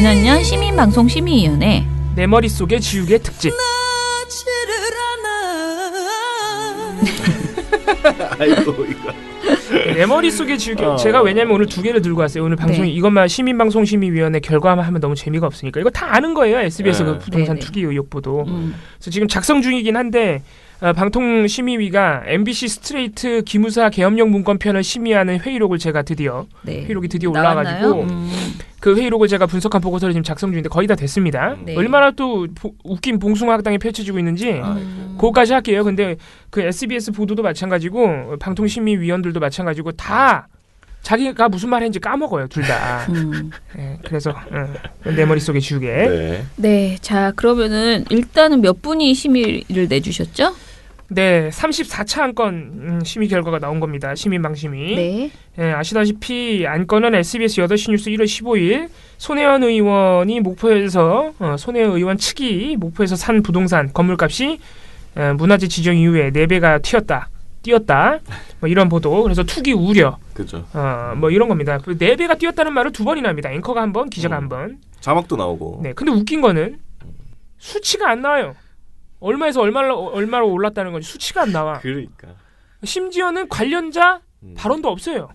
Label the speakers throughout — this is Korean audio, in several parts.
Speaker 1: 지난년 시민방송심의위원회
Speaker 2: 내 머릿속에 지우개 특집.
Speaker 3: 아이고 이거.
Speaker 2: 내 머릿속에 지우개. 제가 왜냐면 오늘 두 개를 들고 왔어요. 오늘 방송이
Speaker 1: 네.
Speaker 2: 이것만 시민방송심의위원회 결과만 하면 너무 재미가 없으니까 이거 다 아는 거예요. SBS 그 부동산
Speaker 1: 네네.
Speaker 2: 투기 의혹 보도. 그래서 지금 작성 중이긴 한데 방통심의위가 MBC 스트레이트 기무사 계엄령 문건편을 심의하는 회의록을 제가 드디어
Speaker 1: 네.
Speaker 2: 회의록이 드디어
Speaker 1: 나왔나요?
Speaker 2: 올라가지고 그 회의록을 제가 분석한 보고서를 지금 작성 중인데 거의 다 됐습니다.
Speaker 1: 네.
Speaker 2: 얼마나 또 웃긴 봉숭아학당이 펼쳐지고 있는지 그거까지 할게요. 근데 그 SBS 보도도 마찬가지고 방통심의위원들도 마찬가지고 다 자기가 무슨 말 했는지 까먹어요. 둘 다. 네, 그래서 내 머릿속에 지우개.
Speaker 3: 네.
Speaker 1: 네, 자 그러면은 일단은 몇 분이 심의를 내주셨죠?
Speaker 2: 네, 34차 안건 심의 결과가 나온 겁니다. 시민방심위.
Speaker 1: 네.
Speaker 2: 예, 아시다시피 안건은 SBS 8시 뉴스 1월 15일 손혜원 의원이 목포에서 손혜원 의원 측이 목포에서 산 부동산 건물값이 문화재 지정 이후에 4배가 뛰었다. 뭐 이런 보도. 그래서 투기 우려.
Speaker 3: 그죠.
Speaker 2: 뭐 이런 겁니다. 4배가 뛰었다는 말을 2번이나 합니다. 앵커가 한 번, 기자가 한 번.
Speaker 3: 자막도 나오고.
Speaker 2: 네, 근데 웃긴 거는 수치가 안 나와요. 얼마에서 얼마로 올랐다는 건지 수치가 안 나와.
Speaker 3: 그러니까.
Speaker 2: 심지어는 관련자 발언도 없어요.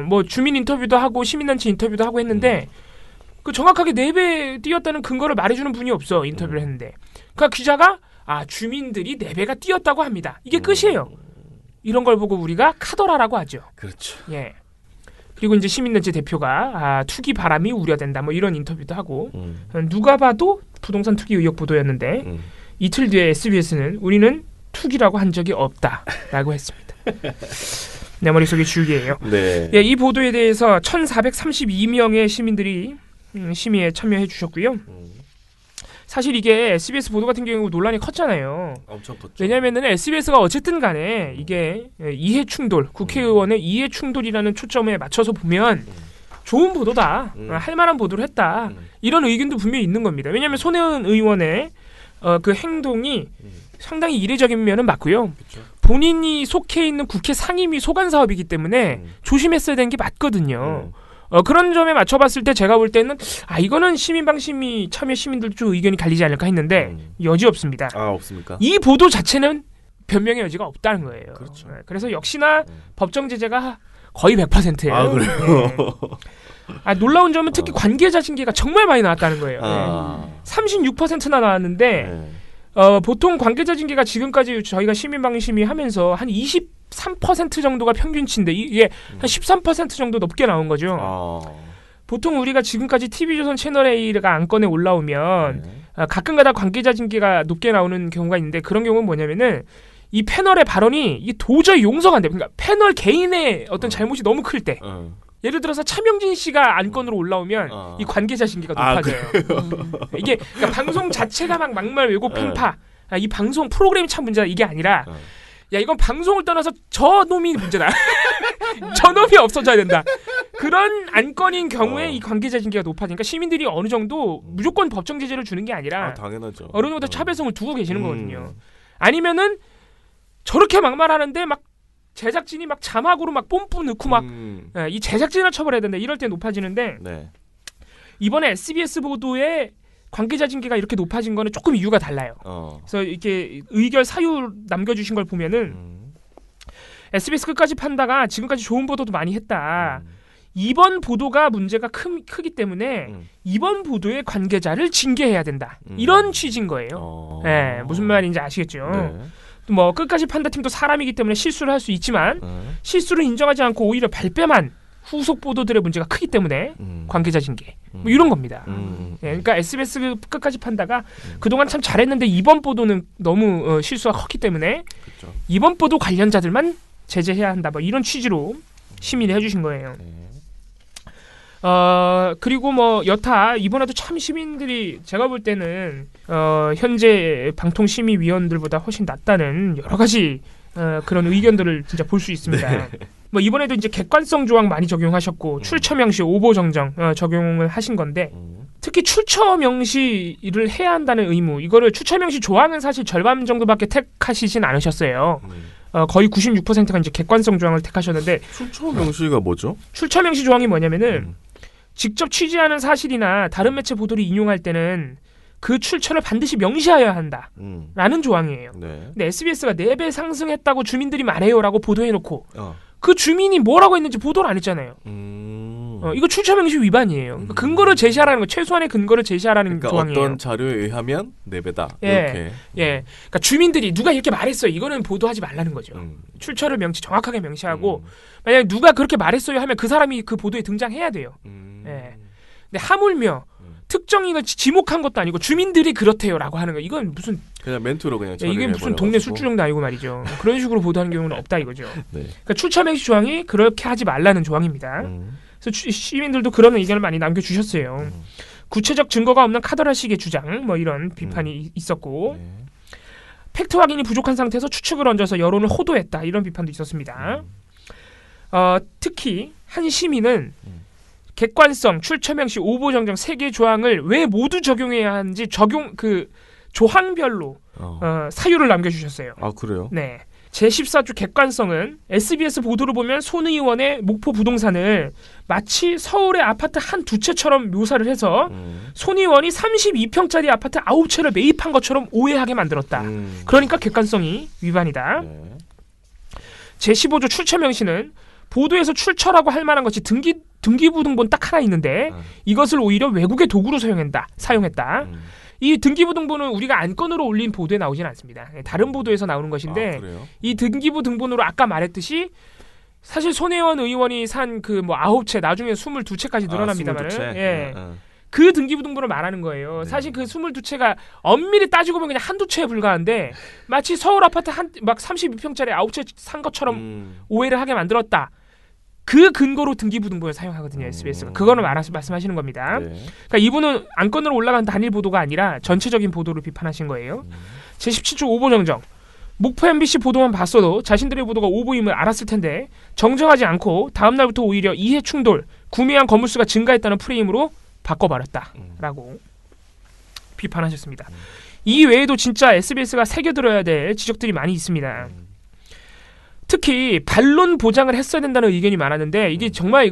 Speaker 2: 뭐 주민 인터뷰도 하고 시민단체 인터뷰도 하고 했는데 그 정확하게 4배 뛰었다는 근거를 말해주는 분이 없어. 인터뷰를 했는데. 그러니까 기자가 주민들이 4배가 뛰었다고 합니다. 이게 끝이에요. 이런 걸 보고 우리가 카더라라고 하죠.
Speaker 3: 그렇죠.
Speaker 2: 예. 그리고 이제 시민단체 대표가 투기 바람이 우려된다. 뭐 이런 인터뷰도 하고 누가 봐도 부동산 투기 의혹 보도였는데 이틀 뒤에 SBS는 우리는 투기라고 한 적이 없다라고 했습니다. 내 머릿속에 지우개예요.
Speaker 3: 네.
Speaker 2: 예, 이 보도에 대해서 1,432명의 시민들이 심의에 참여해 주셨고요. 사실 이게 SBS 보도 같은 경우 논란이 컸잖아요.
Speaker 3: 엄청 컸죠.
Speaker 2: 왜냐하면은 SBS가 어쨌든 간에 이게 이해 충돌, 국회의원의 이해 충돌이라는 초점에 맞춰서 보면 좋은 보도다, 할 만한 보도를 했다. 이런 의견도 분명히 있는 겁니다. 왜냐하면 손혜원 의원의 그 행동이 상당히 이례적인 면은 맞고요.
Speaker 3: 그쵸?
Speaker 2: 본인이 속해 있는 국회 상임위 소관 사업이기 때문에 조심했어야 되는 게 맞거든요. 그런 점에 맞춰봤을 때 제가 볼 때는 이거는 시민방심위 참여 시민들 좀 의견이 갈리지 않을까 했는데 여지 없습니다.
Speaker 3: 없습니까?
Speaker 2: 이 보도 자체는 변명의 여지가 없다는 거예요.
Speaker 3: 그렇죠.
Speaker 2: 그래서 역시나 법정 제재가 거의 100%예요.
Speaker 3: 그래요?
Speaker 2: 놀라운 점은 특히 관계자 징계가 정말 많이 나왔다는 거예요. 36%나 나왔는데 보통 관계자 징계가 지금까지 저희가 시민방심위 하면서 한 23% 정도가 평균치인데 이게 한 13% 정도 높게 나온 거죠. 보통 우리가 지금까지 TV조선 채널A가 안건에 올라오면 가끔가다 관계자 징계가 높게 나오는 경우가 있는데 그런 경우는 뭐냐면은 이 패널의 발언이 이게 도저히 용서가 안 돼요. 그러니까 패널 개인의 어떤 잘못이 너무 클 때 예를 들어서 차명진 씨가 안건으로 올라오면 이 관계자 징계가 높아져요. 이게 그러니까 방송 자체가 막 막말 왜곡 편파 이 방송 프로그램이 참 문제다 이게 아니라 야 이건 방송을 떠나서 저 놈이 문제다. 저 놈이 없어져야 된다. 그런 안건인 경우에 이 관계자 징계가 높아지니까 시민들이 어느 정도 무조건 법정 제재를 주는 게 아니라
Speaker 3: 당연하죠.
Speaker 2: 어느 정도 차별성을 두고 계시는 거거든요. 아니면은 저렇게 막말하는데 막 제작진이 막 자막으로 막 뽐뿌 넣고 막 이 제작진을 처벌해야 된다. 이럴 때 높아지는데 이번에 SBS 보도에 관계자 징계가 이렇게 높아진 거는 조금 이유가 달라요. 그래서 이렇게 의결 사유 남겨주신 걸 보면은 SBS 끝까지 판다가 지금까지 좋은 보도도 많이 했다. 이번 보도가 문제가 크기 때문에 이번 보도의 관계자를 징계해야 된다. 이런 취지인 거예요. 네, 무슨 말인지 아시겠죠?
Speaker 3: 네.
Speaker 2: 뭐 끝까지 판다 팀도 사람이기 때문에 실수를 할 수 있지만 실수를 인정하지 않고 오히려 발뺌한 후속 보도들의 문제가 크기 때문에 관계자 징계 뭐 이런 겁니다. 그러니까 SBS 끝까지 판다가 그동안 참 잘했는데 이번 보도는 너무 실수가 컸기 때문에
Speaker 3: 그렇죠.
Speaker 2: 이번 보도 관련자들만 제재해야 한다. 뭐 이런 취지로 심의를 해주신 거예요. 그리고 뭐 여타 이번에도 참 시민들이 제가 볼 때는 현재 방통심의위원들보다 훨씬 낫다는 여러 가지 그런 의견들을 진짜 볼 수 있습니다. 뭐 이번에도 이제 객관성 조항 많이 적용하셨고 출처 명시 오보 정정 적용을 하신 건데 특히 출처 명시를 해야 한다는 의무 이거를 출처 명시 조항은 사실 절반 정도밖에 택하시진 않으셨어요. 거의 96%가 이제 객관성 조항을 택하셨는데
Speaker 3: 출처 명시가 뭐죠?
Speaker 2: 출처 명시 조항이 뭐냐면은 직접 취재하는 사실이나 다른 매체 보도를 인용할 때는 그 출처를 반드시 명시하여야 한다라는 조항이에요.
Speaker 3: 네.
Speaker 2: 근데 SBS가 4배 상승했다고 주민들이 말해요라고 보도해놓고 그 주민이 뭐라고 했는지 보도를 안 했잖아요. 이거 출처 명시 위반이에요. 그러니까 근거를 제시하라는 거, 최소한의 근거를 제시하라는
Speaker 3: 그러니까
Speaker 2: 조항이에요.
Speaker 3: 어떤 자료에 의하면 4배다.
Speaker 2: 예,
Speaker 3: 이렇게.
Speaker 2: 예. 그러니까 주민들이 누가 이렇게 말했어요. 이거는 보도하지 말라는 거죠. 출처를 정확하게 명시하고 만약에 누가 그렇게 말했어요 하면 그 사람이 그 보도에 등장해야 돼요. 예. 근데 하물며 특정인을 지목한 것도 아니고 주민들이 그렇대요라고 하는 거 이건 무슨
Speaker 3: 그냥 멘트로 그냥
Speaker 2: 이게 무슨 동네 술주정도 아니고 말이죠. 그런 식으로 보도하는 경우는 없다 이거죠.
Speaker 3: 네.
Speaker 2: 그러니까 출처 명시 조항이 그렇게 하지 말라는 조항입니다. 그래서 시민들도 그런 의견을 많이 남겨주셨어요. 구체적 증거가 없는 카더라식의 주장 뭐 이런 비판이 있었고
Speaker 3: 네.
Speaker 2: 팩트 확인이 부족한 상태에서 추측을 얹어서 여론을 호도했다 이런 비판도 있었습니다. 특히 한 시민은 객관성, 출처 명시, 오보 정정 3개 조항을 왜 모두 적용해야 하는지 조항별로 사유를 남겨주셨어요.
Speaker 3: 아 그래요?
Speaker 2: 네. 제14조 객관성은 SBS 보도를 보면 손 의원의 목포 부동산을 마치 서울의 아파트 한 두 채처럼 묘사를 해서 손 의원이 32평짜리 아파트 9채를 매입한 것처럼 오해하게 만들었다. 그러니까 객관성이 위반이다.
Speaker 3: 네.
Speaker 2: 제15조 출처 명시는 보도에서 출처라고 할 만한 것이 등기부등본 딱 하나 있는데 이것을 오히려 외국의 도구로 사용했다. 이 등기부등본은 우리가 안건으로 올린 보도에 나오진 않습니다. 다른 보도에서 나오는 것인데 이 등기부등본으로 아까 말했듯이 사실 손혜원 의원이 산 그 뭐 9채 나중에 22채까지 늘어납니다만
Speaker 3: 22채?
Speaker 2: 예. 그 등기부등본을 말하는 거예요.
Speaker 3: 네.
Speaker 2: 사실 그 22채가 엄밀히 따지고 보면 그냥 한두 채에 불과한데 마치 서울 아파트 막 32평짜리 9채 산 것처럼 오해를 하게 만들었다. 그 근거로 등기부등본을 사용하거든요. SBS가. 그거는 말씀하시는 겁니다.
Speaker 3: 네.
Speaker 2: 그러니까 이분은 안건으로 올라간 단일 보도가 아니라 전체적인 보도를 비판하신 거예요. 제17조 오보 정정. 목포 MBC 보도만 봤어도 자신들의 보도가 오보임을 알았을 텐데 정정하지 않고 다음 날부터 오히려 이해 충돌, 구매한 건물수가 증가했다는 프레임으로 바꿔버렸다라고 비판하셨습니다. 이 외에도 진짜 SBS가 새겨들어야 될 지적들이 많이 있습니다. 특히 반론 보장을 했어야 된다는 의견이 많았는데 이게 정말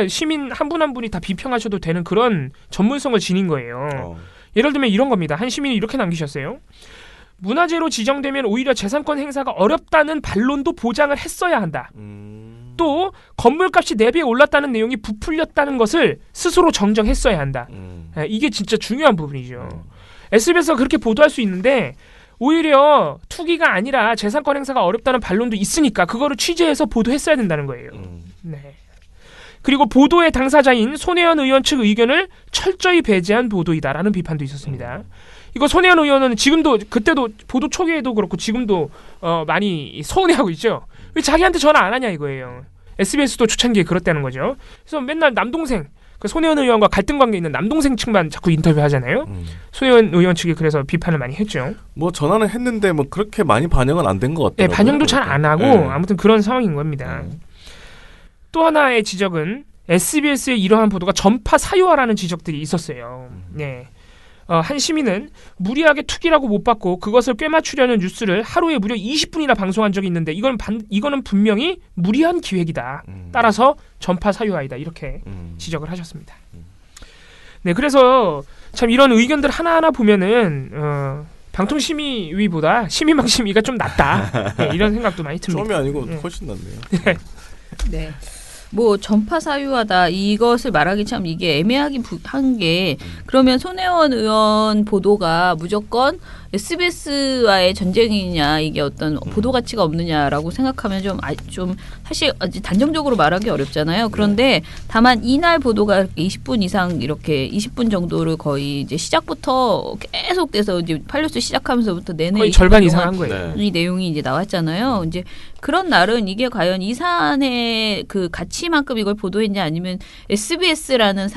Speaker 2: 시민 한 분 한 분이 다 비평하셔도 되는 그런 전문성을 지닌 거예요. 예를 들면 이런 겁니다. 한 시민이 이렇게 남기셨어요. 문화재로 지정되면 오히려 재산권 행사가 어렵다는 반론도 보장을 했어야 한다. 또 건물값이 4배 올랐다는 내용이 부풀렸다는 것을 스스로 정정했어야 한다. 이게 진짜 중요한 부분이죠. SBS가 그렇게 보도할 수 있는데 오히려 투기가 아니라 재산권 행사가 어렵다는 반론도 있으니까 그거를 취재해서 보도했어야 된다는 거예요. 네. 그리고 보도의 당사자인 손혜원 의원 측 의견을 철저히 배제한 보도이다라는 비판도 있었습니다. 이거 손혜원 의원은 지금도 그때도 보도 초기에도 그렇고 지금도 많이 서운해하고 있죠. 왜 자기한테 전화 안 하냐 이거예요. SBS도 초창기에 그렇다는 거죠. 그래서 맨날 남동생 그 손혜원 의원과 갈등 관계 있는 남동생 측만 자꾸 인터뷰하잖아요. 손혜원 의원 측이 그래서 비판을 많이 했죠.
Speaker 3: 뭐 전화는 했는데 뭐 그렇게 많이 반영은 안 된 것 같아요.
Speaker 2: 네, 반영도 잘 안 하고 아무튼 그런 상황인 겁니다. 또 하나의 지적은 SBS의 이러한 보도가 전파 사유화라는 지적들이 있었어요. 네. 한 시민은 무리하게 투기라고 못 받고 그것을 꿰맞추려는 뉴스를 하루에 무려 20분이나 방송한 적이 있는데 이거는 분명히 무리한 기획이다. 따라서 전파 사유화이다. 이렇게 지적을 하셨습니다. 네, 그래서 참 이런 의견들 하나하나 보면은 방통심의위보다 시민방심위가 좀 낫다. 네, 이런 생각도 많이 듭니다.
Speaker 3: 좀이 아니고 훨씬 낫네요.
Speaker 1: 네. 뭐 전파 사유하다 이것을 말하기 참 이게 애매하긴 한 게 그러면 손혜원 의원 보도가 무조건 SBS와의 전쟁이냐 이게 어떤 보도 가치가 없느냐라고 생각하면 좀 사실 단정적으로 말하기 어렵잖아요. 그런데 다만 이날 보도가 20분 이상 이렇게 20분 정도를 거의 이제 시작부터 계속돼서 이제 팔뉴스 시작하면서부터 내내
Speaker 2: 거의 절반 이상 한 거예요.
Speaker 1: 이 내용이 이제 나왔잖아요. 이제 그런 날은 이게 과연 이 사안의 그 가치만큼 이걸 보도했냐 아니면 SBS라는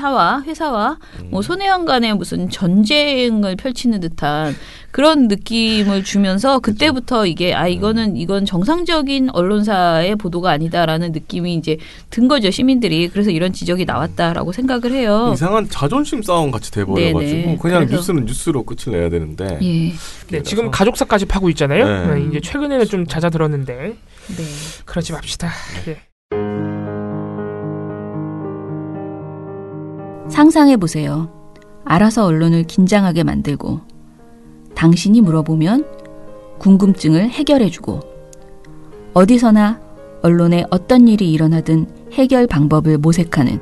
Speaker 1: 회사와 뭐 손혜원 간의 무슨 전쟁을 펼치는 듯한 그런 느낌을 주면서 그때부터 이건 정상적인 언론사의 보도가 아니다라는 느낌이 이제 든 거죠, 시민들이. 그래서 이런 지적이 나왔다라고 생각을 해요.
Speaker 3: 이상한 자존심 싸움 같이 돼버려가지고
Speaker 1: 네네.
Speaker 3: 그냥 뉴스는 뉴스로 끝을 내야 되는데.
Speaker 1: 예.
Speaker 2: 네, 지금 가족사까지 파고 있잖아요. 이제 최근에는 좀 잦아들었는데 그러지 맙시다. 네.
Speaker 1: 상상해 보세요. 알아서 언론을 긴장하게 만들고 당신이 물어보면 궁금증을 해결해주고 어디서나 언론에 어떤 일이 일어나든 해결 방법을 모색하는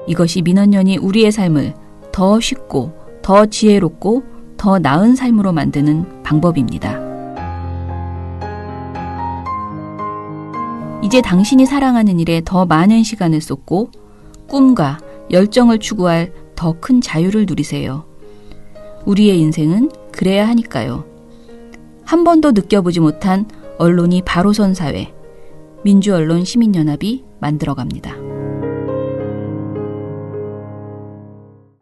Speaker 1: 이것이 민원연이 우리의 삶을 더 쉽고 더 지혜롭고 더 나은 삶으로 만드는 방법입니다. 이제 당신이 사랑하는 일에 더 많은 시간을 쏟고 꿈과 열정을 추구할 더 큰 자유를 누리세요. 우리의 인생은 그래야 하니까요. 한 번도 느껴보지 못한 언론이 바로 선 사회, 민주언론 시민연합이 만들어갑니다.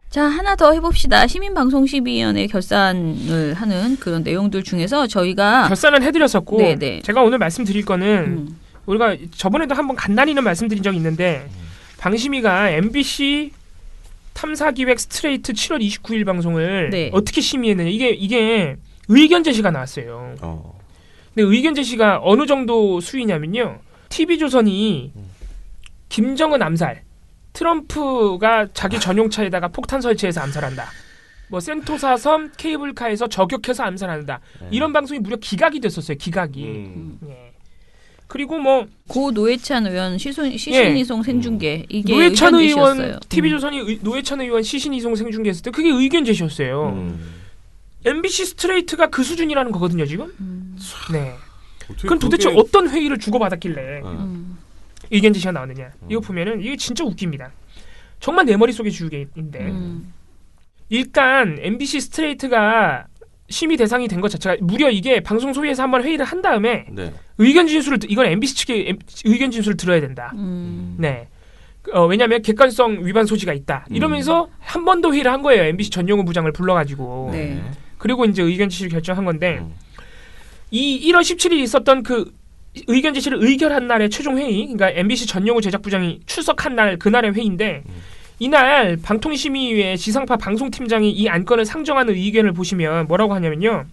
Speaker 1: 자, 하나 더 해봅시다. 시민방송심의위원회 결산을 하는 그런 내용들 중에서 저희가
Speaker 2: 결산은 해드렸었고
Speaker 1: 네네.
Speaker 2: 제가 오늘 말씀드릴 거는 우리가 저번에도 한번 간단히는 말씀드린 적이 있는데 방심위가 MBC 탐사기획 스트레이트 7월 29일 방송을
Speaker 1: 네.
Speaker 2: 어떻게 심의했느냐 이게 의견 제시가 나왔어요. 근데 의견 제시가 어느 정도 수위냐면요. TV조선이 김정은 암살, 트럼프가 자기 전용차에다가 폭탄 설치해서 암살한다. 뭐 센토사섬 케이블카에서 저격해서 암살한다. 이런 방송이 무려 기각이 됐었어요. 기각이. 예. 그리고 뭐
Speaker 1: 고 노회찬 의원 시신이송 생중계 이게
Speaker 2: 노회찬
Speaker 1: 의견
Speaker 2: 의원
Speaker 1: 제시였어요.
Speaker 2: TV조선이 노회찬 의원 시신이송 생중계했을 때 그게 의견 제시였어요. MBC 스트레이트가 그 수준이라는 거거든요 지금. 네. 그럼 도대체 어떤 회의를 주고받았길래 의견 제시가 나왔느냐. 이거 보면은 이게 진짜 웃깁니다. 정말 내 머릿속에 주게인데 일단 MBC 스트레이트가 심의 대상이 된 것 자체가 무려 이게 방송 소위에서 한번 회의를 한 다음에
Speaker 3: 네.
Speaker 2: 의견 진술을 이건 MBC 측의 의견 진술을 들어야 된다. 네. 왜냐하면 객관성 위반 소지가 있다. 이러면서 한 번 더 회의를 한 거예요. MBC 전용우 부장을 불러가지고.
Speaker 1: 네.
Speaker 2: 그리고 이제 의견 제시를 결정한 건데 이 1월 17일 있었던 그 의견 제시를 의결한 날의 최종 회의, 그러니까 MBC 전용우 제작부장이 출석한 날 그날의 회의인데. 이날 방통심의위의 지상파 방송팀장이 이 안건을 상정하는 의견을 보시면 뭐라고 하냐면요.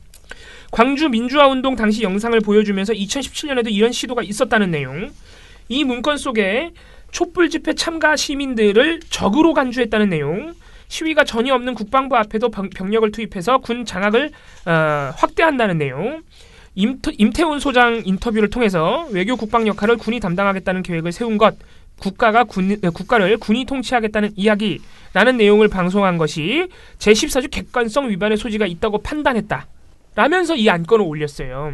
Speaker 2: 광주 민주화운동 당시 영상을 보여주면서 2017년에도 이런 시도가 있었다는 내용. 이 문건 속에 촛불 집회 참가 시민들을 적으로 간주했다는 내용. 시위가 전혀 없는 국방부 앞에도 병력을 투입해서 군 장악을 확대한다는 내용. 임태훈 소장 인터뷰를 통해서 외교 국방 역할을 군이 담당하겠다는 계획을 세운 것. 국가를 군이 통치하겠다는 이야기라는 내용을 방송한 것이 제14조 객관성 위반의 소지가 있다고 판단했다. 라면서 이 안건을 올렸어요.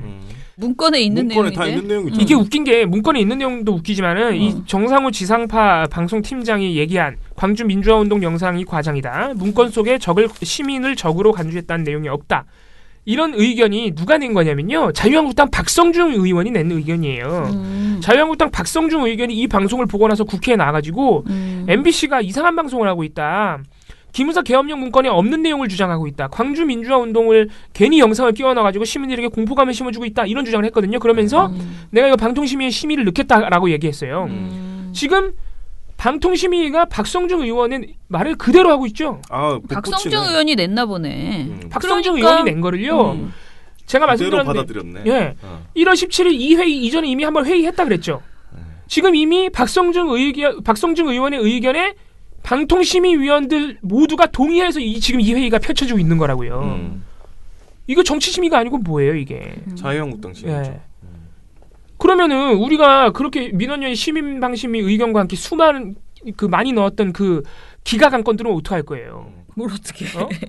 Speaker 1: 문건에 있는
Speaker 3: 문건에
Speaker 1: 내용인데
Speaker 3: 다 있는 내용이죠.
Speaker 2: 이게 웃긴 게 문건에 있는 내용도 웃기지만은 이 정상우 지상파 방송팀장이 얘기한 광주 민주화운동 영상이 과장이다. 문건 속에 시민을 적으로 간주했다는 내용이 없다. 이런 의견이 누가 낸 거냐면요. 자유한국당 박성중 의원이 낸 의견이에요. 자유한국당 박성중 의원이 이 방송을 보고 나서 국회에 나와가지고 MBC가 이상한 방송을 하고 있다. 기무사 계엄령 문건에 없는 내용을 주장하고 있다. 광주 민주화운동을 괜히 영상을 끼워넣어가지고 시민들에게 공포감을 심어주고 있다. 이런 주장을 했거든요. 그러면서 내가 이거 방통심의의 심의를 넣겠다라고 얘기했어요. 지금 방통심의가 박성중 의원의 말을 그대로 하고 있죠.
Speaker 1: 박성중 의원이 냈나 보네.
Speaker 2: 박성중
Speaker 1: 그러니까,
Speaker 2: 의원이 낸 거를요. 제가 말씀드렸는데
Speaker 3: 받아들였네.
Speaker 2: 예, 1월 17일 이 회의 이전에 이미 한번 회의했다 그랬죠. 지금 이미 박성중 의원의 의견에 방통심의위원들 모두가 동의해서 지금 이 회의가 펼쳐지고 있는 거라고요. 이거 정치심의가 아니고 뭐예요 이게.
Speaker 3: 자유한국당 심의죠.
Speaker 2: 예. 그러면은 우리가 그렇게 민원연이 시민방심위 의견과 함께 수많은 많이 넣었던 그 기각 안건들은 어떻게 할 거예요?
Speaker 1: 뭘 어떻게?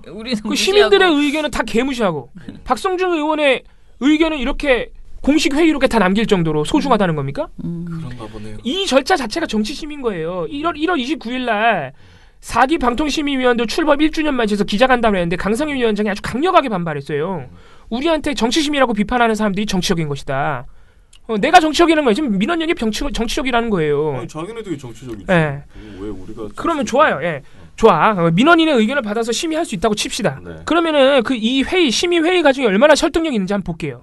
Speaker 1: 우리는
Speaker 2: 그 시민들의 의견은 다 개무시하고 박성중 의원의 의견은 이렇게 공식 회의록에 다 남길 정도로 소중하다는 겁니까?
Speaker 3: 그런가 보네요.
Speaker 2: 이 절차 자체가 정치 심인 거예요. 1월 29일 날 4기 방통심의위원들 출범 1주년 맞이해서 기자간담회 했는데 강성윤 위원장이 아주 강력하게 반발했어요. 우리한테 정치심이라고 비판하는 사람들이 정치적인 것이다. 내가 정치적이라는 거예요. 지금 민원연이 정치적이라는 거예요.
Speaker 3: 아니, 자기네들이 정치적이지.
Speaker 2: 네.
Speaker 3: 왜 우리가?
Speaker 2: 그러면 좋아요. 예. 좋아. 민원인의 의견을 받아서 심의할 수 있다고 칩시다.
Speaker 3: 네.
Speaker 2: 그러면은 이 회의 심의 회의 과정이 얼마나 설득력이 있는지 한번 볼게요.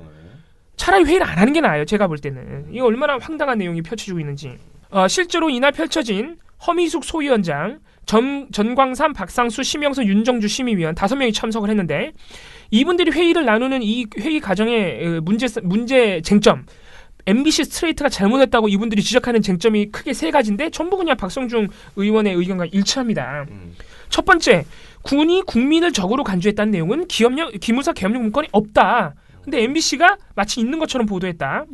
Speaker 2: 차라리 회의를 안 하는 게 나아요. 제가 볼 때는. 이거 얼마나 황당한 내용이 펼쳐지고 있는지. 실제로 이날 펼쳐진 허미숙 소위원장, 전광삼, 박상수, 심영선, 윤정주 심의위원 5명이 참석을 했는데 이분들이 회의를 나누는 이 회의 과정의 문제 쟁점 MBC 스트레이트가 잘못했다고 이분들이 지적하는 쟁점이 크게 세 가지인데 전부 그냥 박성중 의원의 의견과 일치합니다. 첫 번째, 군이 국민을 적으로 간주했다는 내용은 기무사 계엄령 문건이 없다. 근데 MBC가 마치 있는 것처럼 보도했다.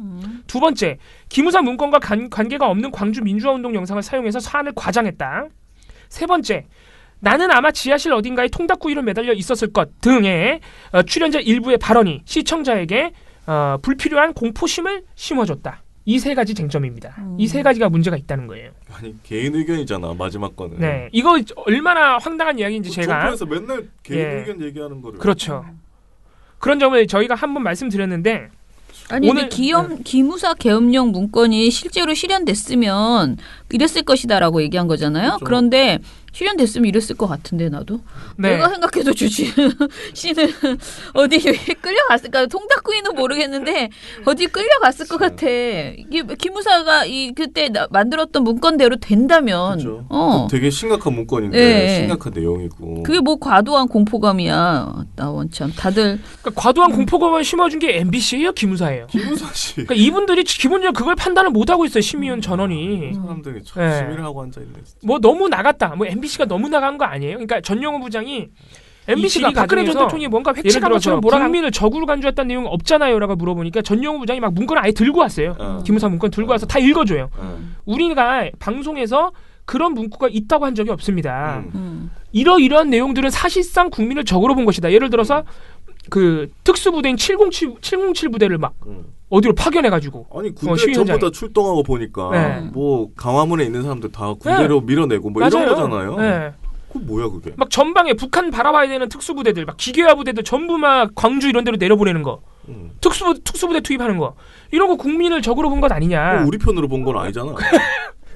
Speaker 2: 두 번째, 기무사 문건과 관계가 없는 광주 민주화운동 영상을 사용해서 사안을 과장했다. 세 번째, 나는 아마 지하실 어딘가에 통닭구이로 매달려 있었을 것 등의 출연자 일부의 발언이 시청자에게 불필요한 공포심을 심어줬다. 이 세 가지 쟁점입니다. 이 세 가지가 문제가 있다는 거예요.
Speaker 3: 아니 개인 의견이잖아 마지막 거는.
Speaker 2: 네, 이거 얼마나 황당한 이야기인지 제가
Speaker 3: 정부에서 맨날 개인 의견 얘기하는 거를.
Speaker 2: 그렇죠. 그런 점을 저희가 한번 말씀드렸는데
Speaker 1: 아니
Speaker 2: 오늘
Speaker 1: 근데 기무사 계엄령 문건이 실제로 실현됐으면 이랬을 것이다라고 얘기한 거잖아요.
Speaker 3: 그렇죠.
Speaker 1: 그런데 실현됐으면 이랬을 것 같은데 나도.
Speaker 2: 네.
Speaker 1: 내가 생각해도 씨는 어디 끌려갔을까? 통닭구이는 모르겠는데 어디 끌려갔을 것 같아. 이게 기무사가 그때 만들었던 문건대로 된다면,
Speaker 3: 그렇죠. 되게 심각한 문건인데
Speaker 1: 네.
Speaker 3: 심각한 내용이고.
Speaker 1: 그게 뭐 과도한 공포감이야. 나 원참 다들
Speaker 2: 그러니까 과도한 공포감을 심어준 게 MBC예요, 기무사예요.
Speaker 3: 기무사 씨.
Speaker 2: 그러니까 이분들이 기본적으로 그걸 판단을 못 하고 있어요, 심의원 전원이.
Speaker 3: 사람들이 참
Speaker 2: 네.
Speaker 3: 시민을 하고 앉아 있네.
Speaker 2: 뭐 너무 나갔다. 뭐 MBC가 너무 나간 거 아니에요? 그러니까 전용호 부장이 MBC가 박근혜 전 대통령이 뭔가 획책한 것처럼 국민을 적으로 간주했다는 내용은 없잖아요라고 물어보니까 전용호 부장이 막 문건을 아예 들고 왔어요. 기무사 문건 들고 와서 다 읽어줘요. 우리가 방송에서 그런 문구가 있다고 한 적이 없습니다. 이러이러한 내용들은 사실상 국민을 적으로 본 것이다. 예를 들어서 그 특수부대인 707 부대를 막 어디로 파견해가지고
Speaker 3: 아니 군대 전부 다 출동하고 보니까
Speaker 2: 네.
Speaker 3: 뭐 강화문에 있는 사람들 다 군대로 밀어내고 뭐
Speaker 2: 맞아요.
Speaker 3: 이런 거잖아요.
Speaker 2: 네.
Speaker 3: 그 뭐야 그게?
Speaker 2: 막 전방에 북한 바라봐야 되는 특수부대들, 막 기계화 부대들 전부 막 광주 이런 데로 내려보내는 거, 특수부대 투입하는 거, 이런 거 국민을 적으로 본 것 아니냐?
Speaker 3: 우리 편으로 본 건 아니잖아.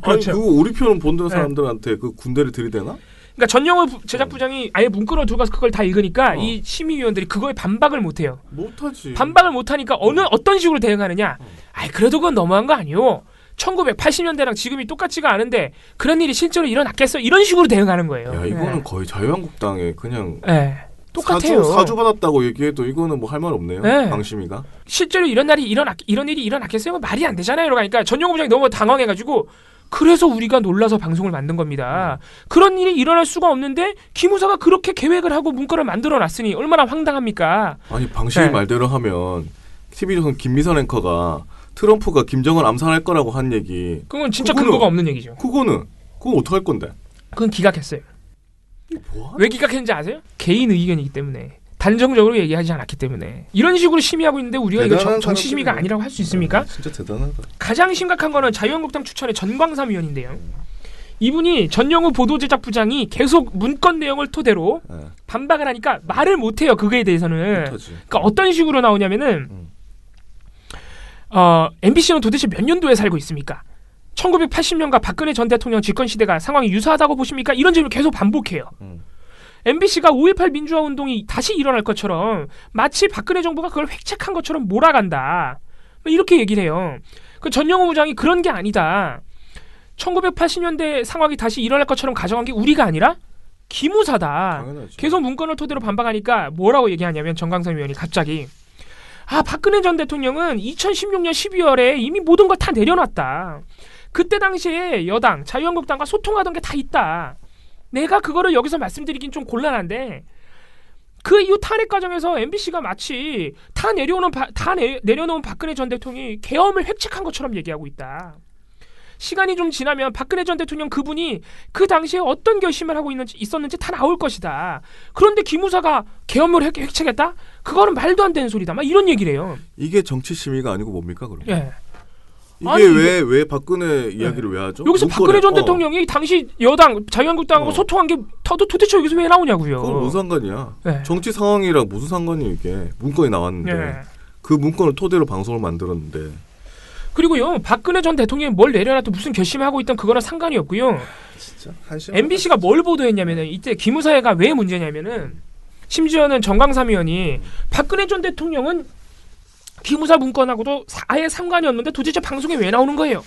Speaker 2: 그렇죠.
Speaker 3: 아니 그거 우리 편은 본 사람들한테 그 군대를 들이대나?
Speaker 2: 그러니까 전영호 제작부장이 아예 문구로 들고 가서 그걸 다 읽으니까 이 심의위원들이 그거에 반박을 못해요.
Speaker 3: 못하지.
Speaker 2: 반박을 못하니까 어떤 식으로 대응하느냐? 아이 그래도 그건 너무한 거 아니오. 1980년대랑 지금이 똑같지가 않은데 그런 일이 실제로 일어났겠어? 이런 식으로 대응하는 거예요.
Speaker 3: 야 이거는 거의 자유한국당에 그냥
Speaker 2: 똑같아요.
Speaker 3: 사주 받았다고 얘기해도 이거는 뭐 할 말 없네요. 방심이가.
Speaker 2: 실제로 이런 일이 일어났겠어요? 말이 안 되잖아요. 그러니까 전영호 부장이 너무 당황해가지고 그래서 우리가 놀라서 방송을 만든 겁니다. 그런 일이 일어날 수가 없는데 기무사가 그렇게 계획을 하고 문건을 만들어놨으니 얼마나 황당합니까?
Speaker 3: 아니 방심이 말대로 하면 TV조선 김미선 앵커가 트럼프가 김정은 암살할 거라고 한 얘기.
Speaker 2: 그건 진짜 근거가 없는 얘기죠.
Speaker 3: 그건 어떡할 건데?
Speaker 2: 그건 기각했어요.
Speaker 3: 뭐?
Speaker 2: 왜 기각했는지 아세요? 개인 의견이기 때문에. 단정적으로 얘기하지 않았기 때문에. 이런 식으로 심의하고 있는데 우리가 이거 정치 심의가 아니라고 할 수 있습니까?
Speaker 3: 진짜 대단하다.
Speaker 2: 가장 심각한 거는 자유한국당 추천의 전광삼 의원인데요. 이분이 전영우 보도제작부장이 계속 문건 내용을 토대로 반박을 하니까 말을 못해요. 그거에 대해서는. 그러니까 어떤 식으로 나오냐면은 MBC는 도대체 몇 년도에 살고 있습니까? 1980년과 박근혜 전 대통령 집권 시대가 상황이 유사하다고 보십니까? 이런 질문을 계속 반복해요. MBC가 5.18 민주화 운동이 다시 일어날 것처럼 마치 박근혜 정부가 그걸 획책한 것처럼 몰아간다. 이렇게 얘기를 해요. 그 전영호 부장이 그런 게 아니다. 1980년대 상황이 다시 일어날 것처럼 가정한 게 우리가 아니라 기무사다.
Speaker 3: 당연하지.
Speaker 2: 계속 문건을 토대로 반박하니까 뭐라고 얘기하냐면 정강삼 의원이 갑자기 박근혜 전 대통령은 2016년 12월에 이미 모든 걸 다 내려놨다. 그때 당시에 여당, 자유한국당과 소통하던 게 다 있다. 내가 그거를 여기서 말씀드리긴 좀 곤란한데 그 이후 탄핵 과정에서 MBC가 마치 다 내려놓은 박근혜 전 대통령이 계엄을 획책한 것처럼 얘기하고 있다. 시간이 좀 지나면 박근혜 전 대통령 그분이 그 당시에 어떤 결심을 하고 있었는지 다 나올 것이다. 그런데 기무사가 계엄을 획책했다? 그거는 말도 안 되는 소리다. 막 이런 얘기를 해요.
Speaker 3: 이게 정치 심의가 아니고 뭡니까 그럼?
Speaker 2: 예.
Speaker 3: 이게 왜 박근혜 이야기를 왜 하죠?
Speaker 2: 여기서 박근혜 전 대통령이 당시 여당 자유한국당하고 소통한 게 도대체 여기서 왜 나오냐고요.
Speaker 3: 그건 무슨 상관이야? 정치 상황이랑 무슨 상관이 이게 문건이 나왔는데 그 문건을 토대로 방송을 만들었는데.
Speaker 2: 그리고요 박근혜 전 대통령이 뭘 내려놔도 무슨 결심하고 있던 그거랑 상관이 없고요.
Speaker 3: 진짜
Speaker 2: MBC가 뭘 보도했냐면은 이때 기무사회가 왜 문제냐면은 심지어는 정광삼 의원이 박근혜 전 대통령은 기무사 문건하고도 아예 상관이 없는데 도대체 방송에 왜 나오는 거예요?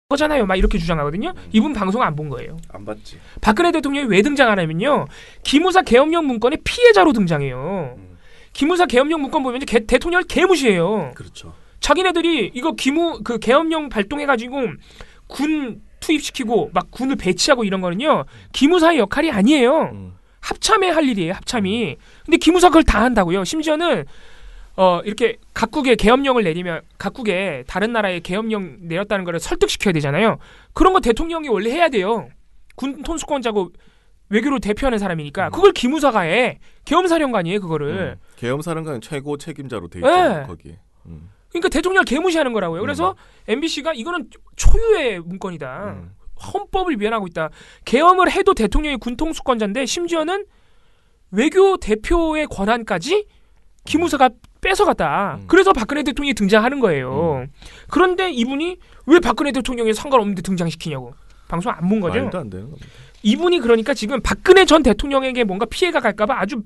Speaker 2: 거잖아요. 막 이렇게 주장하거든요. 이분 방송 안 본 거예요.
Speaker 3: 안 봤지.
Speaker 2: 박근혜 대통령이 왜 등장하냐면요. 기무사 계엄령 문건의 피해자로 등장해요. 기무사 계엄령 문건 보면 대통령을 개무시해요.
Speaker 3: 그렇죠.
Speaker 2: 자기네들이 이거 그 계엄령 발동해가지고 군 투입시키고 막 군을 배치하고 이런 거는요 기무사의 역할이 아니에요. 합참에 할 일이에요. 합참이. 근데 기무사 그걸 다 한다고요. 심지어는 이렇게 각국의 계엄령을 내리면 각국의 다른 나라의 계엄령 내렸다는 걸 설득시켜야 되잖아요. 그런 거 대통령이 원래 해야 돼요. 군 통수권자고 외교를 대표하는 사람이니까 그걸 기무사가 해. 계엄사령관이에요. 그거를.
Speaker 3: 계엄사령관은 최고 책임자로 돼 있잖아요. 거기에.
Speaker 2: 그러니까 대통령을 개무시하는 거라고요. 그래서 MBC가 이거는 초유의 문건이다. 헌법을 위반하고 있다. 계엄을 해도 대통령이 군통수권자인데 심지어는 외교 대표의 권한까지 기무사가 뺏어갔다. 그래서 박근혜 대통령이 등장하는 거예요. 그런데 이분이 왜 박근혜 대통령이 상관없는데 등장시키냐고. 방송 안 본 거죠?
Speaker 3: 말도 안 되는 겁니다.
Speaker 2: 이분이 그러니까 지금 박근혜 전 대통령에게 뭔가 피해가 갈까봐 아주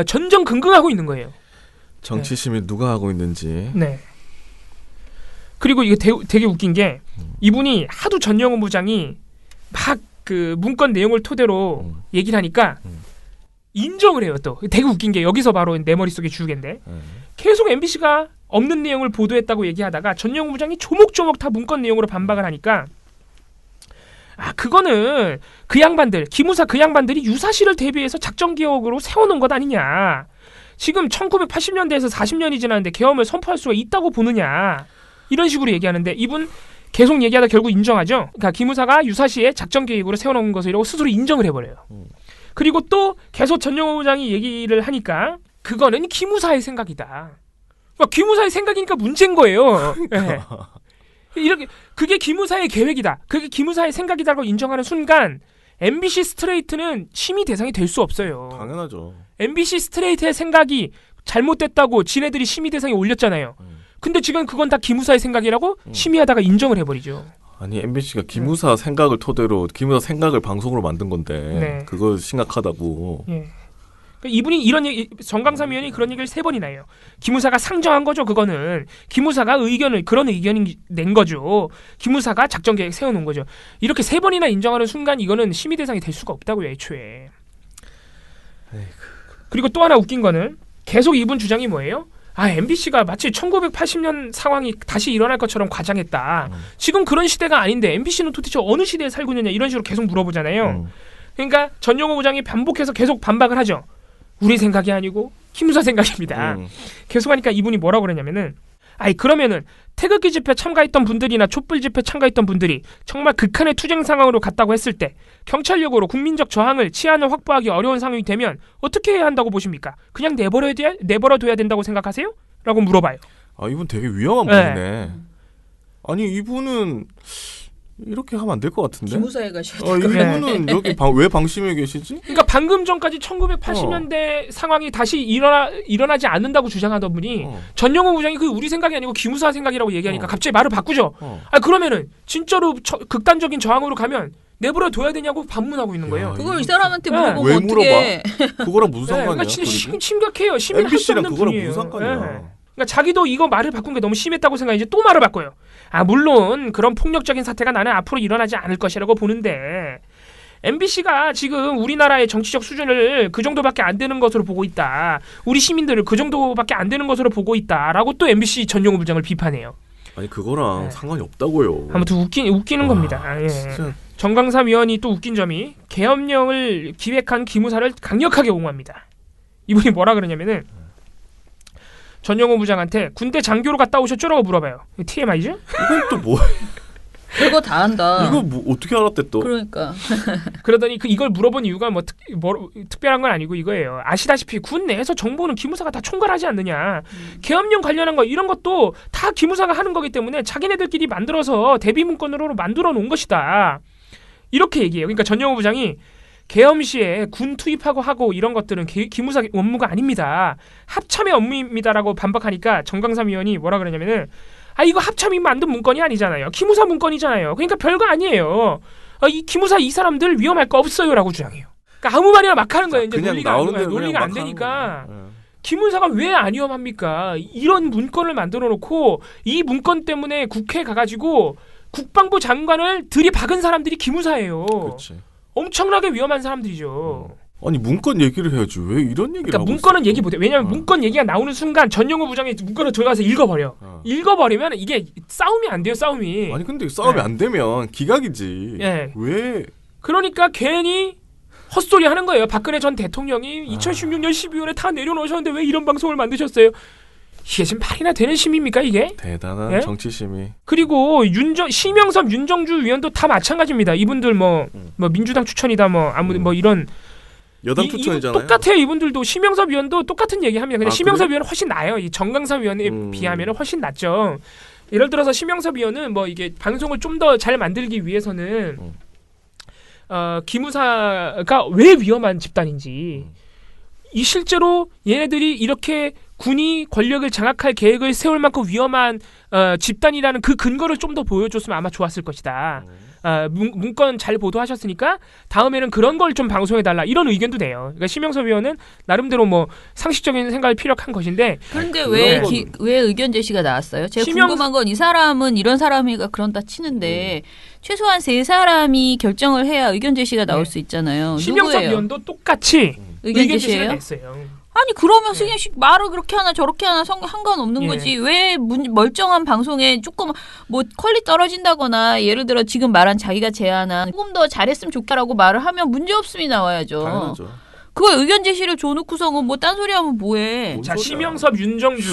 Speaker 2: 전전긍긍하고 있는 거예요.
Speaker 3: 정치심이 누가 하고 있는지.
Speaker 2: 네. 그리고 이게 되게 웃긴 게 이분이 하도 전영훈 부장이 막 그 문건 내용을 토대로 얘기를 하니까 인정을 해요. 또 되게 웃긴 게 여기서 바로 내 머릿속에 주우개인데 계속 MBC가 없는 내용을 보도했다고 얘기하다가 전영훈 부장이 조목조목 다 문건 내용으로 반박을 하니까 그거는 그 양반들 기무사 그 양반들이 유사시를 대비해서 작전기획으로 세워놓은 것 아니냐. 지금 1980년대에서 40년이 지났는데 계엄을 선포할 수가 있다고 보느냐. 이런 식으로 얘기하는데 이분 계속 얘기하다 결국 인정하죠. 그러니까 기무사가 유사시에 작전기획으로 세워놓은 것이라고 스스로 인정을 해버려요. 그리고 또 계속 전영호 부장이 얘기를 하니까 그거는 기무사의 생각이다. 그러니까 기무사의 생각이니까 문제인 거예요. 네. 이렇게 그게 기무사의 계획이다. 그게 기무사의 생각이다라고 인정하는 순간 MBC 스트레이트는 심의 대상이 될 수 없어요.
Speaker 3: 당연하죠.
Speaker 2: MBC 스트레이트의 생각이 잘못됐다고 지네들이 심의 대상에 올렸잖아요. 근데 지금 그건 다 기무사의 생각이라고 심의하다가 인정을 해버리죠.
Speaker 3: 아니 MBC가 기무사 생각을 토대로 기무사 생각을 방송으로 만든 건데
Speaker 2: 네.
Speaker 3: 그거 심각하다고.
Speaker 2: 예. 그러니까 이분이 이런 얘기 정강삼 의원이 그런 얘기를 3번이나 해요. 기무사가 상정한 거죠. 그거는 기무사가 그런 의견이 낸 거죠. 기무사가 작전 계획 세워놓은 거죠. 이렇게 3번이나 인정하는 순간 이거는 심의 대상이 될 수가 없다고요. 애초에. 그리고 또 하나 웃긴 거는 계속 이분 주장이 뭐예요? MBC가 마치 1980년 상황이 다시 일어날 것처럼 과장했다. 지금 그런 시대가 아닌데 MBC는 도대체 어느 시대에 살고 있느냐 이런 식으로 계속 물어보잖아요. 그러니까 전용호 부장이 반복해서 계속 반박을 하죠. 우리 생각이 아니고 기무사 생각입니다. 계속 하니까 이분이 뭐라고 그러냐면은 그러면은 태극기 집회 참가했던 분들이나 촛불 집회 참가했던 분들이 정말 극한의 투쟁 상황으로 갔다고 했을 때 경찰력으로 국민적 저항을 치안을 확보하기 어려운 상황이 되면 어떻게 해야 한다고 보십니까? 그냥 내버려둬야 된다고 생각하세요? 라고 물어봐요.
Speaker 3: 이분 되게 위험한 분이네. 아니 이분은 이렇게 하면 안 될 것 같은데.
Speaker 1: 기무사에 가셔야 될 것 같아요.
Speaker 3: 이분은 여기 왜 방심해 계시지?
Speaker 2: 그러니까 방금 전까지 1980년대 상황이 다시 일어나지 않는다고 주장하던 분이 전영호 부장이 그 우리 생각이 아니고 기무사 생각이라고 얘기하니까 갑자기 말을 바꾸죠. 그러면은 진짜로 극단적인 저항으로 가면 내버려둬야 되냐고 반문하고 있는 거예요.
Speaker 1: 그걸 이 사람한테 물어보고
Speaker 3: 왜
Speaker 1: 어떻게?
Speaker 3: 그거랑 무슨 상관이야?
Speaker 2: 그러니까 진짜 심각해요. 심의를 할 수
Speaker 3: MBC랑
Speaker 2: 없는
Speaker 3: 그거랑
Speaker 2: 분이에요.
Speaker 3: 무슨 상관이야?
Speaker 2: 그러니까 자기도 이거 말을 바꾼 게 너무 심했다고 생각해 또 말을 바꿔요. 물론 그런 폭력적인 사태가 나는 앞으로 일어나지 않을 것이라고 보는데 MBC가 지금 우리나라의 정치적 수준을 그 정도밖에 안 되는 것으로 보고 있다. 우리 시민들을 그 정도밖에 안 되는 것으로 보고 있다라고 또 MBC 전용호 부장을 비판해요.
Speaker 3: 아니 그거랑 상관이 없다고요.
Speaker 2: 아무튼 웃기는 겁니다.
Speaker 3: 진짜.
Speaker 2: 정강삼 위원이 또 웃긴 점이 계엄령을 기획한 기무사를 강력하게 옹호합니다. 이분이 뭐라 그러냐면은 전영호 부장한테 군대 장교로 갔다 오셨죠라고 물어봐요. TMI죠?
Speaker 3: 이건 또 뭐?
Speaker 1: 별거 다 한다.
Speaker 3: 이거 뭐 어떻게 알았대 또?
Speaker 1: 그러니까.
Speaker 2: 그러더니 이걸 물어본 이유가 뭐 특별한 건 아니고 이거예요. 아시다시피 군 내에서 정보는 기무사가 다 총괄하지 않느냐. 계엄령 관련한 거 이런 것도 다 기무사가 하는 거기 때문에 자기네들끼리 만들어서 대비 문건으로 만들어 놓은 것이다. 이렇게 얘기해요. 그러니까 전영호 부장이 계엄 시에 군 투입하고 하고 이런 것들은 기무사 업무가 아닙니다. 합참의 업무입니다라고 반박하니까 정강삼 의원이 뭐라 그러냐면은 이거 합참이 만든 문건이 아니잖아요. 기무사 문건이잖아요. 그러니까 별거 아니에요. 이 기무사 이 사람들 위험할 거 없어요라고 주장해요. 그러니까 아무 말이나 막 하는 거예요. 이제 논리가 안 되니까. 기무사가 왜 안 위험합니까? 이런 문건을 만들어 놓고 이 문건 때문에 국회에 가가지고 국방부 장관을 들이박은 사람들이 기무사예요.
Speaker 3: 그치.
Speaker 2: 엄청나게 위험한 사람들이죠.
Speaker 3: 아니 문건 얘기를 해야지 왜 이런 얘기를
Speaker 2: 그러니까
Speaker 3: 하고
Speaker 2: 문건은
Speaker 3: 있어?
Speaker 2: 얘기 못해. 왜냐면 문건 얘기가 나오는 순간 전용우 부장이 문건을 들어가서 읽어버려. 읽어버리면 이게 싸움이 안 돼요. 싸움이.
Speaker 3: 아니 근데 싸움이 안 되면 기각이지.
Speaker 2: 예.
Speaker 3: 왜?
Speaker 2: 그러니까 괜히 헛소리 하는 거예요. 박근혜 전 대통령이 2016년 12월에 다 내려놓으셨는데 왜 이런 방송을 만드셨어요? 이게 지금 말이나 되는 심입니까 이게?
Speaker 3: 대단한
Speaker 2: 예?
Speaker 3: 정치심이.
Speaker 2: 그리고 심영섭 윤정주 위원도 다 마찬가지입니다. 이분들 뭐 민주당 추천이다 뭐 이런
Speaker 3: 여당 추천이잖아요.
Speaker 2: 똑같아요. 이분들도 심영섭 위원도 똑같은 얘기합니다. 근데 심영섭
Speaker 3: 그래?
Speaker 2: 위원은 훨씬 나아요. 이 정강삼 위원에 비하면 훨씬 낫죠. 예를 들어서 심영섭 위원은 뭐 이게 방송을 좀 더 잘 만들기 위해서는 기무사가 왜 위험한 집단인지 이 실제로 얘네들이 이렇게 군이 권력을 장악할 계획을 세울 만큼 위험한 집단이라는 그 근거를 좀 더 보여줬으면 아마 좋았을 것이다. 문건 잘 보도하셨으니까 다음에는 그런 걸 좀 방송해달라 이런 의견도 내요. 그러니까 심영섭 위원은 나름대로 뭐 상식적인 생각을 피력한 것인데
Speaker 1: 그런데 왜 의견 제시가 나왔어요? 제가 궁금한 건 이 사람은 이런 사람이가 그런다 치는데 최소한 3사람이 결정을 해야 의견 제시가 나올 수 있잖아요.
Speaker 2: 심영섭
Speaker 1: 누구예요?
Speaker 2: 위원도 똑같이
Speaker 1: 의견
Speaker 2: 제시를
Speaker 1: 제시예요?
Speaker 2: 냈어요.
Speaker 1: 아니 그러면 승현씨 말을 그렇게 하나 저렇게 하나 상관없는
Speaker 2: 예.
Speaker 1: 거지. 왜 멀쩡한 방송에 조금 뭐 퀄리 떨어진다거나 예를 들어 지금 말한 자기가 제안한 조금 더 잘했으면 좋겠다라고 말을 하면 문제없음이 나와야죠.
Speaker 3: 당연하죠.
Speaker 1: 그걸 의견 제시를 줘놓고서는 뭐 딴소리 하면 뭐해.
Speaker 2: 자, 심영섭, 윤정주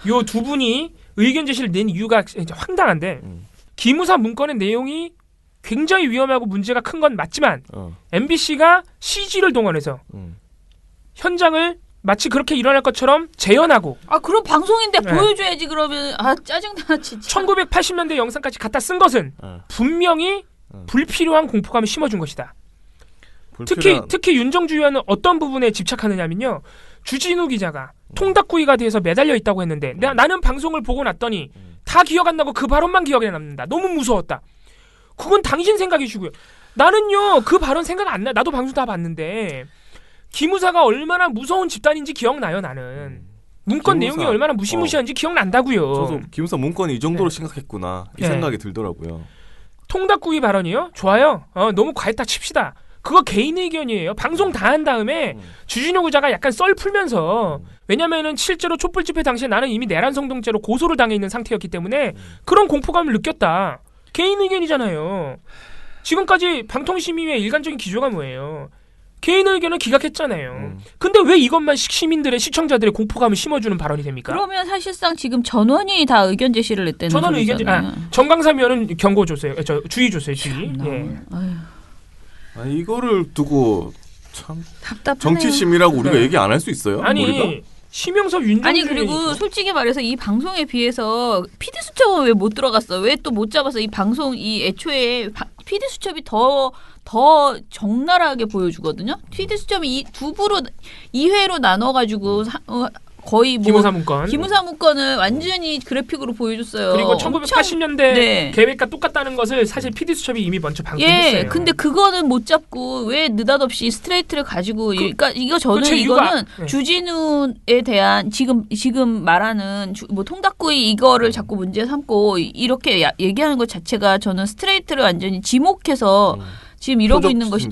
Speaker 2: 요 두 분이 의견 제시를 낸 이유가 진짜 황당한데 기무사 문건의 내용이 굉장히 위험하고 문제가 큰 건 맞지만 MBC가 CG를 동원해서 현장을 마치 그렇게 일어날 것처럼 재현하고
Speaker 1: 그럼 방송인데
Speaker 2: 네.
Speaker 1: 보여줘야지. 그러면 짜증나 진짜.
Speaker 2: 1980년대 영상까지 갖다 쓴 것은 분명히 불필요한 공포감을 심어준 것이다. 특히 윤정주 의원은 어떤 부분에 집착하느냐면요. 주진우 기자가 통닭구이가 돼서 매달려 있다고 했는데 나는 방송을 보고 났더니 다 기억 안 나고 그 발언만 기억에 남는다. 너무 무서웠다. 그건 당신 생각이시고요. 나는요 그 발언 생각 안 나. 나도 방송 다 봤는데 기무사가 얼마나 무서운 집단인지 기억나요. 나는 문건 내용이 얼마나 무시무시한지 기억난다고요.
Speaker 3: 저도 기무사 문건이 이 정도로 심각했구나 이 생각이 들더라고요.
Speaker 2: 통닭구이 발언이요? 좋아요. 너무 과했다 칩시다. 그거 개인 의견이에요. 방송 다 한 다음에 주진우 기자가 약간 썰 풀면서 왜냐면은 실제로 촛불 집회 당시에 나는 이미 내란 성동죄로 고소를 당해 있는 상태였기 때문에 그런 공포감을 느꼈다. 개인 의견이잖아요. 지금까지 방통심의회 일관적인 기조가 뭐예요? 개인 의견은 기각했잖아요. 근데 왜 이것만 시민들의 시청자들의 공포감을 심어주는 발언이 됩니까?
Speaker 1: 그러면 사실상 지금 전원이 다 의견 제시를 냈다는
Speaker 2: 전원
Speaker 1: 소리잖아요.
Speaker 2: 정강삼 의원은 경고 줬어요. 주의 줬어요. 주의. 예.
Speaker 3: 아니 이거를 두고 참
Speaker 1: 답답하네요.
Speaker 3: 정치심이라고 우리가 얘기 안 할 수 있어요?
Speaker 2: 아니
Speaker 3: 우리가?
Speaker 2: 심영섭 윤정주
Speaker 1: 아니 그리고 솔직히 말해서 이 방송에 비해서 PD 수첩은 왜 못 들어갔어? 왜 또 못 잡았어? 이 방송 이 애초에 PD 수첩이 더 적나라하게 보여주거든요. PD 수첩이 이 두 부로 2회로 나눠가지고 거의 뭐 기무사 문건을 완전히 그래픽으로 보여줬어요.
Speaker 2: 그리고 1980년대
Speaker 1: 네.
Speaker 2: 계획과 똑같다는 것을 사실 PD 수첩이 이미 먼저 방송했어요.
Speaker 1: 예, 근데 그거는 못 잡고 왜 느닷없이 스트레이트를 가지고 그러니까 저는 이거는 주진우에 대한 지금 말하는 뭐 통닭구이 이거를 자꾸 문제 삼고 이렇게 얘기하는 것 자체가 저는 스트레이트를 완전히 지목해서 지금 이러고 있는 것이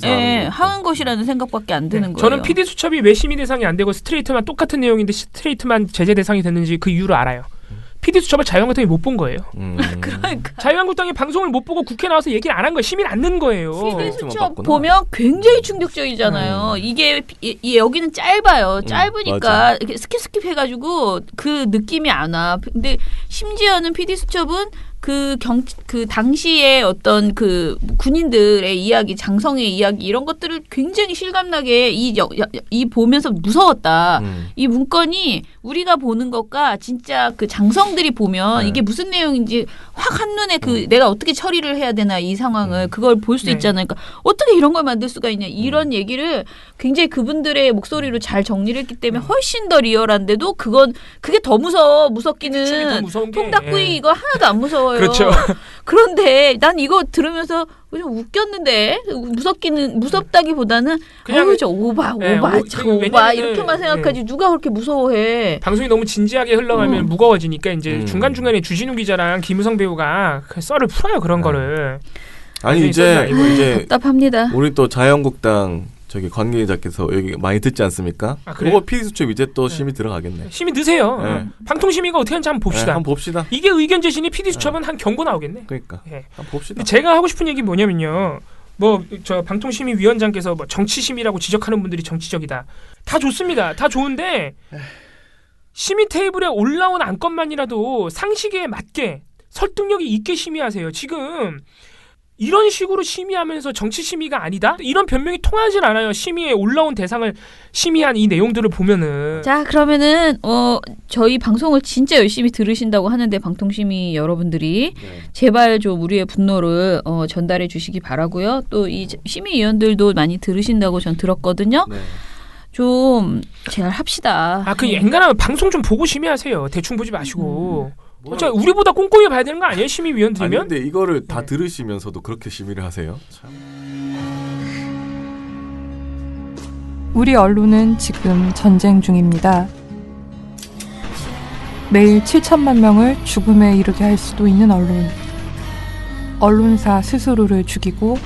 Speaker 1: 하는 것이라는 생각밖에 안 드는 거예요.
Speaker 2: 저는 PD 수첩이 왜 심의 대상이 안 되고 스트레이트만 똑같은 내용인데 스트레이트만 제재 대상이 됐는지 그 이유를 알아요. PD 수첩을 자유한국당이 못 본 거예요.
Speaker 1: 그러니까
Speaker 2: 자유한국당이 방송을 못 보고 국회 나와서 얘기를 안 한 거예요. 심의를 안 는 거예요.
Speaker 1: PD 수첩 보면 굉장히 충격적이잖아요. 이게 여기는 짧아요. 짧으니까 이렇게 스킵 해가지고 그 느낌이 안 와. 근데 심지어는 PD 수첩은 그 당시에 어떤 그 군인들의 이야기, 장성의 이야기 이런 것들을 굉장히 실감나게 이 보면서 무서웠다. 이 문건이 우리가 보는 것과 진짜 그 장성들이 보면 이게 무슨 내용인지 확 한눈에 내가 어떻게 처리를 해야 되나 이 상황을 그걸 볼 수 있잖아요. 그러니까 어떻게 이런 걸 만들 수가 있냐. 이런 얘기를 굉장히 그분들의 목소리로 잘 정리를 했기 때문에 훨씬 더 리얼한데도 그게 더 무섭기는 통닭구이 이거 하나도 안 무서워요.
Speaker 2: 그렇죠.
Speaker 1: 그런데 난 이거 들으면서 좀 웃겼는데 무섭다기보다는 그냥 저 오바 이렇게만 생각하지 누가 그렇게 무서워해.
Speaker 2: 방송이 너무 진지하게 흘러가면 무거워지니까 이제 중간중간에 주진우 기자랑 김우성 배우가 그 썰을 풀어요. 그런 거를.
Speaker 3: 아니 이제
Speaker 1: 답답합니다.
Speaker 3: 우리 또 자유한국당 저기 관계자께서 여기 많이 듣지 않습니까? 그거 PD수첩 이제 또 심의 들어가겠네.
Speaker 2: 심의 드세요. 방통심의가 어떻게 하는지 한번 봅시다.
Speaker 3: 한번 봅시다.
Speaker 2: 이게 의견 제시니 PD수첩은 한 경고 나오겠네.
Speaker 3: 그러니까 한번 봅시다.
Speaker 2: 근데 제가 하고 싶은 얘기 뭐냐면요. 저 방통심의위원장께서 뭐 정치심의라고 지적하는 분들이 정치적이다. 다 좋습니다. 다 좋은데 심의 테이블에 올라온 안건만이라도 상식에 맞게 설득력이 있게 심의하세요. 지금 이런 식으로 심의하면서 정치 심의가 아니다? 이런 변명이 통하진 않아요. 심의에 올라온 대상을 심의한 이 내용들을 보면은.
Speaker 1: 자, 그러면은 저희 방송을 진짜 열심히 들으신다고 하는데 방통심의 여러분들이 제발 좀 우리의 분노를 전달해 주시기 바라고요. 또 이 심의위원들도 많이 들으신다고 전 들었거든요. 좀 제발합시다.
Speaker 2: 그 엔간하면 방송 좀 보고 심의하세요. 대충 보지 마시고. 우리보다 꼼꼼히 봐야 되는 거 아니에요? 심의위원들이면?
Speaker 3: 아니 근데 이거를 다 들으시면서도 그렇게 심의를 하세요? 참.
Speaker 4: 우리 언론은 지금 전쟁 중입니다. 매일 7천만 명을 죽음에 이르게 할 수도 있는 언론. 언론사 스스로를 죽이고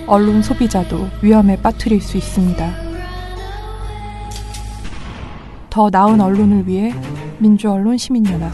Speaker 4: 언론 소비자도 위험에 빠뜨릴 수 있습니다. 더 나은 언론을 위해 민주언론 시민연합